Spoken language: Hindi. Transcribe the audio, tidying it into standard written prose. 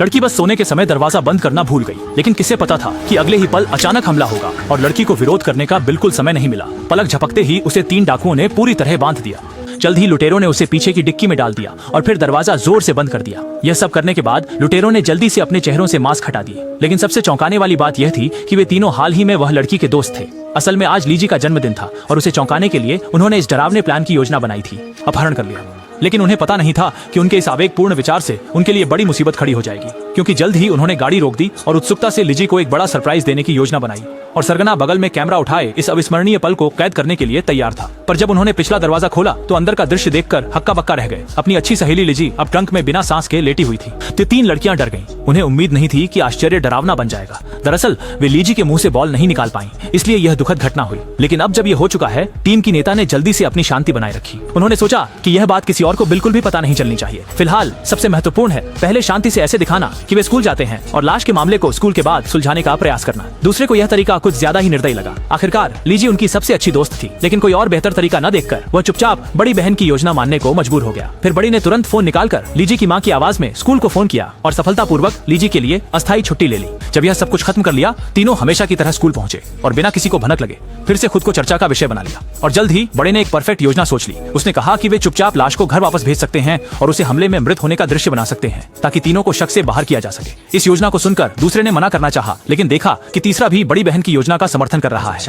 लड़की बस सोने के समय दरवाजा बंद करना भूल गई, लेकिन किसे पता था कि अगले ही पल अचानक हमला होगा और लड़की को विरोध करने का बिल्कुल समय नहीं मिला। पलक झपकते ही उसे 3 डाकुओं ने पूरी तरह बांध दिया। जल्द ही लुटेरों ने उसे पीछे की डिक्की में डाल दिया और फिर दरवाजा जोर से बंद कर दिया। यह सब करने के बाद लुटेरों ने जल्दी से अपने चेहरों से मास्क हटा दिए, लेकिन सबसे चौंकाने वाली बात यह थी कि वे तीनों हाल ही में वह लड़की के दोस्त थे। असल में आज लीजी का जन्मदिन था और उसे चौंकाने के लिए उन्होंने इस डरावने प्लान की योजना बनाई थी, अपहरण कर लिया। लेकिन उन्हें पता नहीं था कि उनके इस आवेगपूर्ण विचार से उनके लिए बड़ी मुसीबत खड़ी हो जाएगी, क्योंकि जल्द ही उन्होंने गाड़ी रोक दी और उत्सुकता से लीजी को एक बड़ा सरप्राइज देने की योजना बनाई। और सरगना बगल में कैमरा उठाए इस अविस्मरणीय पल को कैद करने के लिए तैयार था। पर जब उन्होंने पिछला दरवाजा खोला तो अंदर का दृश्य देखकर हक्का बक्का रह गए। अपनी अच्छी सहेली लीजी अब ट्रंक में बिना सांस के लेटी हुई थी। तो 3 लड़कियां डर गईं। उन्हें उम्मीद नहीं थी कि आश्चर्य डरावना बन जाएगा। दरअसल वे लीजी के मुंह से बॉल नहीं निकाल पाई, इसलिए यह दुखद घटना हुई। लेकिन अब जब यह हो चुका है, टीम की नेता ने जल्दी से अपनी शांति बनाए रखी। उन्होंने सोचा कि यह बात किसी और को बिल्कुल भी पता नहीं चलनी चाहिए। फिलहाल सबसे महत्वपूर्ण है पहले शांति से ऐसे दिखाना कि वे स्कूल जाते हैं और लाश के मामले को स्कूल के बाद सुलझाने का प्रयास करना। दूसरे को यह तरीका कुछ ज्यादा ही निर्दयी लगा। आखिरकार लीजी उनकी सबसे अच्छी दोस्त थी, लेकिन कोई और बेहतर तरीका न देखकर वह चुपचाप बड़ी बहन की योजना मानने को मजबूर हो गया। फिर बड़ी ने तुरंत फोन निकालकर लीजी की मां की आवाज में स्कूल को फोन किया और सफलतापूर्वक लीजी के लिए अस्थायी छुट्टी ले ली। जब यह सब कुछ खत्म कर लिया, तीनों हमेशा की तरह स्कूल पहुंचे और बिना किसी को भनक लगे फिर से खुद को चर्चा का विषय बना लिया। और जल्द ही बड़े ने एक परफेक्ट योजना सोच ली। उसने कहा कि वे चुपचाप लाश को घर वापस भेज सकते हैं और उसे हमले में मृत होने का दृश्य बना सकते हैं, ताकि तीनों को शक से बाहर किया जा सके। इस योजना को सुनकर दूसरे ने मना करना चाहा, लेकिन देखा कि तीसरा भी बड़ी बहन की योजना का समर्थन कर रहा है।